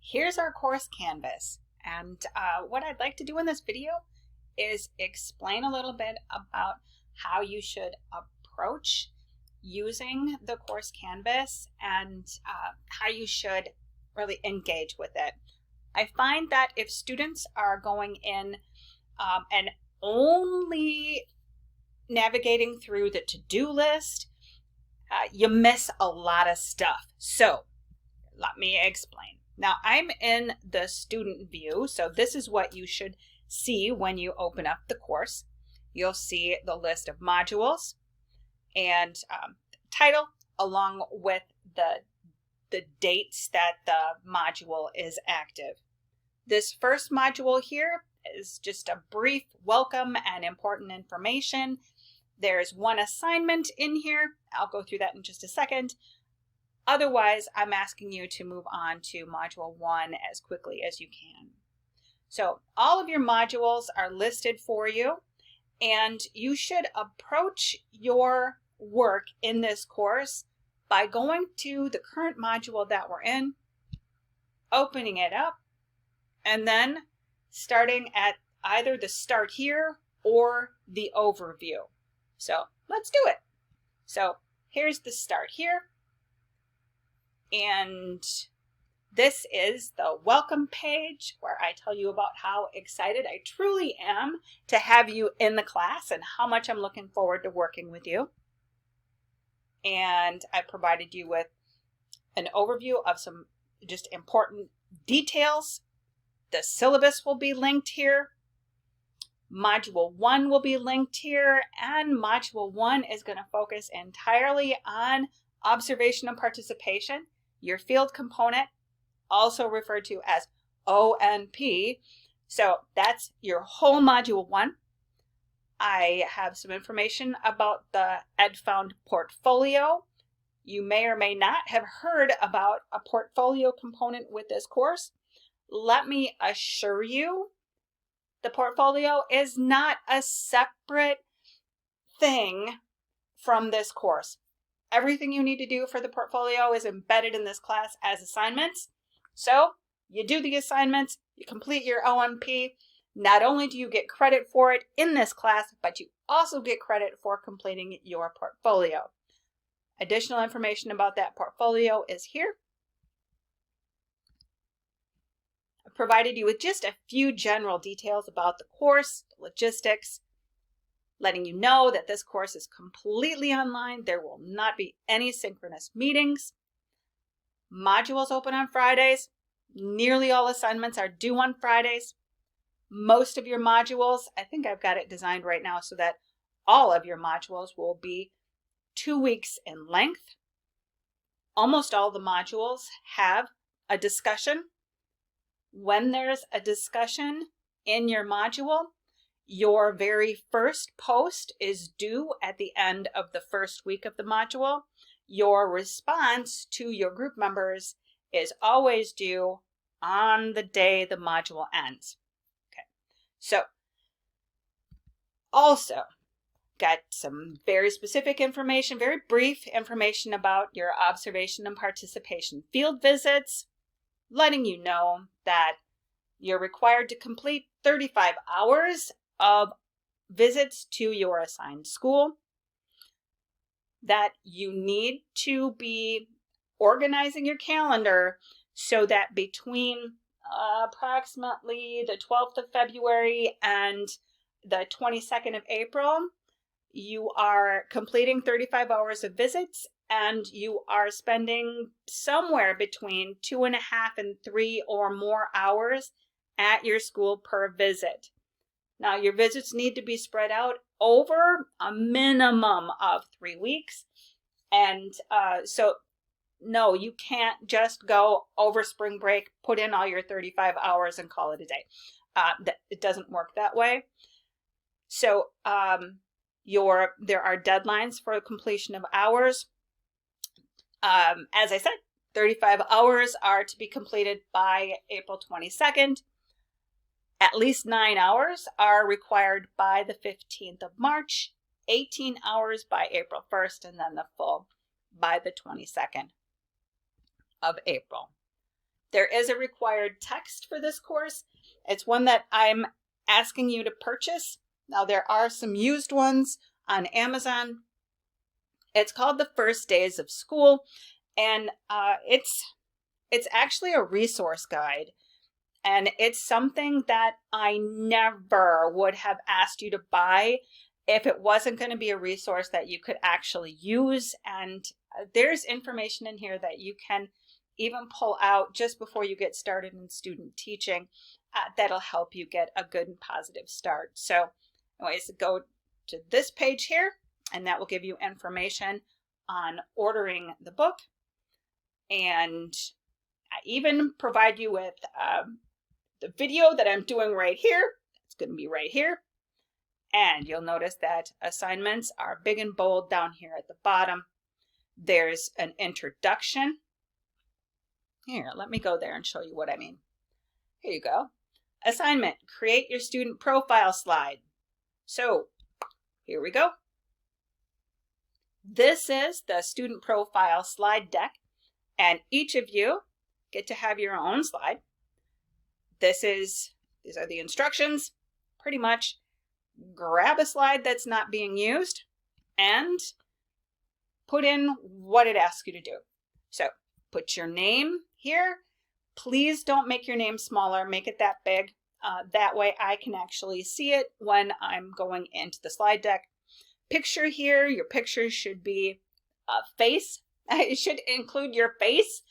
Here's our course canvas. And what I'd like to do in this video is explain a little bit about how you should approach using the course canvas and how you should really engage with it. I find that if students are going in and only navigating through the to-do list, you miss a lot of stuff. So let me explain. Now I'm in the student view, so this is what you should see when you open up the course. You'll see the list of modules and title along with the dates that the module is active. This first module here is just a brief welcome and important information. There's one assignment in here. I'll go through that in just a second. Otherwise, I'm asking you to move on to Module 1 as quickly as you can. So all of your modules are listed for you, and you should approach your work in this course by going to the current module that we're in, opening it up, and then starting at either the Start Here or the Overview. So let's do it. So here's the Start Here. And this is the welcome page where I tell you about how excited I truly am to have you in the class and how much I'm looking forward to working with you. And I provided you with an overview of some just important details. The syllabus will be linked here. Module 1 will be linked here, and Module 1 is going to focus entirely on observation and participation. Your field component, also referred to as ONP. So that's your whole Module 1. I have some information about the EdFound portfolio. You may or may not have heard about a portfolio component with this course. Let me assure you, the portfolio is not a separate thing from this course. Everything you need to do for the portfolio is embedded in this class as assignments. So you do the assignments, you complete your OMP. Not only do you get credit for it in this class, but you also get credit for completing your portfolio. Additional information about that portfolio is here. I've provided you with just a few general details about the course, the logistics, letting you know that this course is completely online. There will not be any synchronous meetings. Modules open on Fridays. Nearly all assignments are due on Fridays. Most of your modules, I think I've got it designed right now so that all of your modules will be 2 weeks in length. Almost all the modules have a discussion. When there's a discussion in your module, your very first post is due at the end of the first week of the module. Your response to your group members is always due on the day the module ends. Okay, so also got some very specific information, very brief information about your observation and participation field visits, letting you know that you're required to complete 35 hours of visits to your assigned school, that you need to be organizing your calendar so that between approximately the 12th of February and the 22nd of April, you are completing 35 hours of visits and you are spending somewhere between 2.5 and 3 or more hours at your school per visit. Now, your visits need to be spread out over a minimum of 3 weeks. And so, no, you can't just go over spring break, put in all your 35 hours and call it a day. It doesn't work that way. So there are deadlines for completion of hours. As I said, 35 hours are to be completed by April 22nd. At least 9 hours are required by the 15th of March, 18 hours by April 1st, and then the full by the 22nd of April. There is a required text for this course. It's one that I'm asking you to purchase. Now there are some used ones on Amazon. It's called The First Days of School, and it's actually a resource guide. And it's something that I never would have asked you to buy if it wasn't going to be a resource that you could actually use. And there's information in here that you can even pull out just before you get started in student teaching that'll help you get a good and positive start. So anyways, go to this page here, and that will give you information on ordering the book. And I even provide you with the video that I'm doing right here. It's going to be right here. And you'll notice that assignments are big and bold down here at the bottom. There's an introduction. Here, let me go there and show you what I mean. Here you go. Assignment, create your student profile slide. So here we go. This is the student profile slide deck, and each of you get to have your own slide. These are the instructions. Pretty much grab a slide that's not being used and put in what it asks you to do. So put your name here. Please don't make your name smaller. Make it that big. That way I can actually see it when I'm going into the slide deck. Picture here. Your picture should be a face. It should include your face.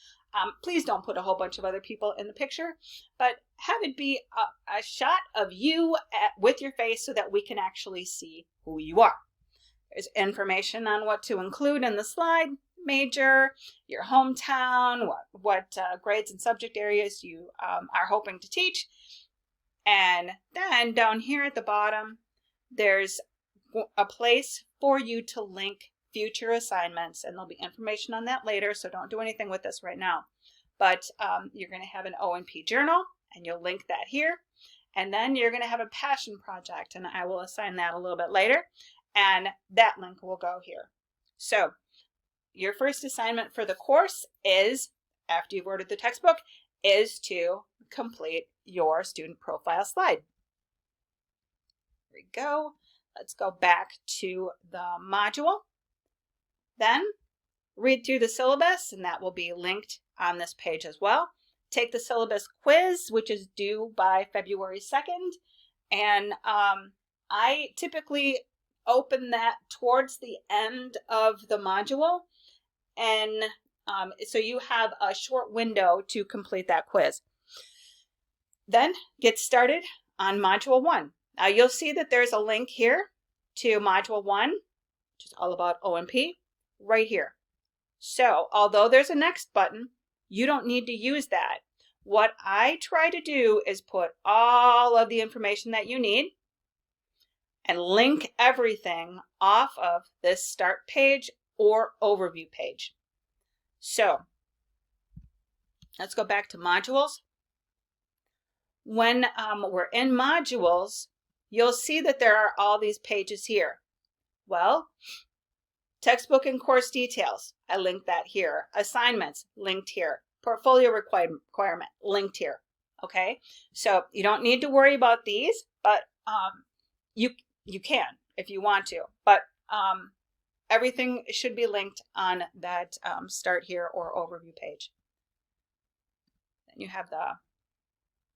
Please don't put a whole bunch of other people in the picture, but have it be a shot of you with your face so that we can actually see who you are. There's information on what to include in the slide, major, your hometown, what grades and subject areas you are hoping to teach. And then down here at the bottom, there's a place for you to link future assignments, and there'll be information on that later, so don't do anything with this right now. But you're going to have an O&P journal, and you'll link that here. And then you're going to have a passion project, and I will assign that a little bit later, and that link will go here. So your first assignment for the course is, after you've ordered the textbook, is to complete your student profile slide. Here we go. Let's go back to the module. Then read through the syllabus, and that will be linked on this page as well. Take the syllabus quiz, which is due by February 2nd. And I typically open that towards the end of the module. And so you have a short window to complete that quiz. Then get started on Module 1. Now you'll see that there's a link here to Module 1, which is all about O&P, right here. So although there's a next button, you don't need to use that. What I try to do is put all of the information that you need and link everything off of this start page or overview page. So let's go back to modules. When we're in modules, you'll see that there are all these pages here. Well, textbook and course details, I linked that here. Assignments, linked here. Portfolio requirement, linked here. Okay, so you don't need to worry about these, but you can if you want to. But everything should be linked on that start here or overview page. Then you have the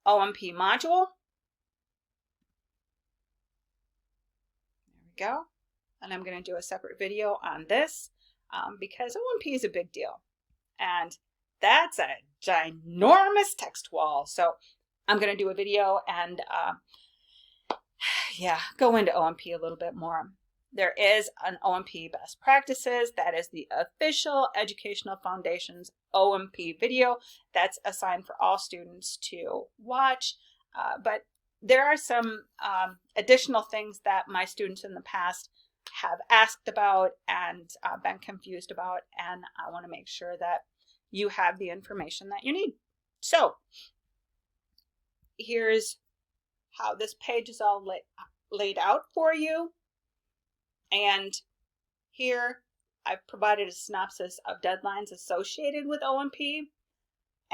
O&P module. There we go. And I'm going to do a separate video on this because O&P is a big deal. And that's a ginormous text wall. So I'm going to do a video and go into O&P a little bit more. There is an O&P best practices. That is the official Educational Foundations O&P video that's assigned for all students to watch. But there are some additional things that my students in the past have asked about and been confused about, and I want to make sure that you have the information that you need. So here's how this page is all laid out for you. And here I've provided a synopsis of deadlines associated with O&P.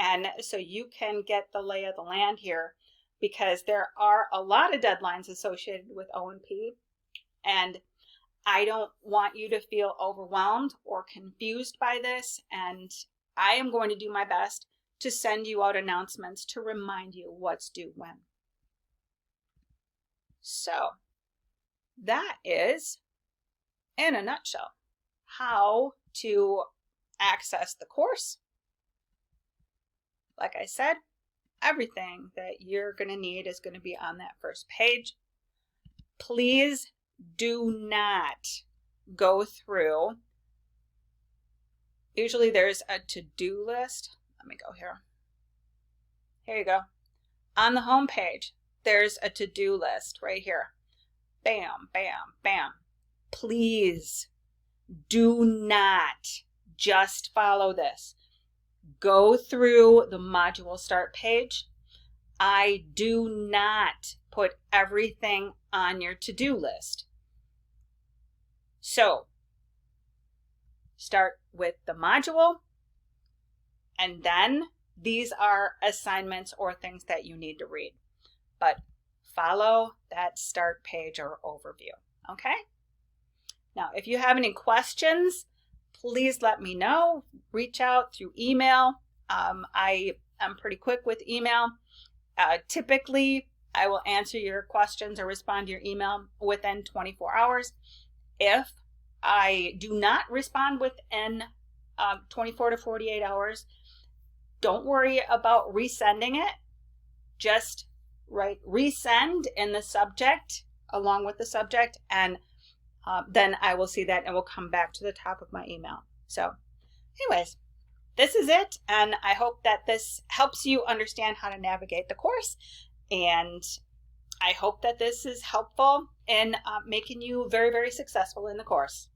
And so you can get the lay of the land here, because there are a lot of deadlines associated with O&P, and I don't want you to feel overwhelmed or confused by this, and I am going to do my best to send you out announcements to remind you what's due when. So that is, in a nutshell, how to access the course. Like I said, everything that you're going to need is going to be on that first page. Please do not go through. Usually there's a to-do list. Let me go here. Here you go. On the home page, there's a to-do list right here. Bam, bam, bam. Please do not just follow this. Go through the module start page. I do not put everything on your to-do list. So start with the module, and then these are assignments or things that you need to read. But follow that start page or overview, okay? Now, if you have any questions, please let me know. Reach out through email. I am pretty quick with email. Typically, I will answer your questions or respond to your email within 24 hours. If I do not respond within 24 to 48 hours, don't worry about resending it. Just write resend in the subject along with the subject, and then I will see that and will come back to the top of my email. So anyways, this is it, and I hope that this helps you understand how to navigate the course, and I hope that this is helpful in making you very, very successful in the course.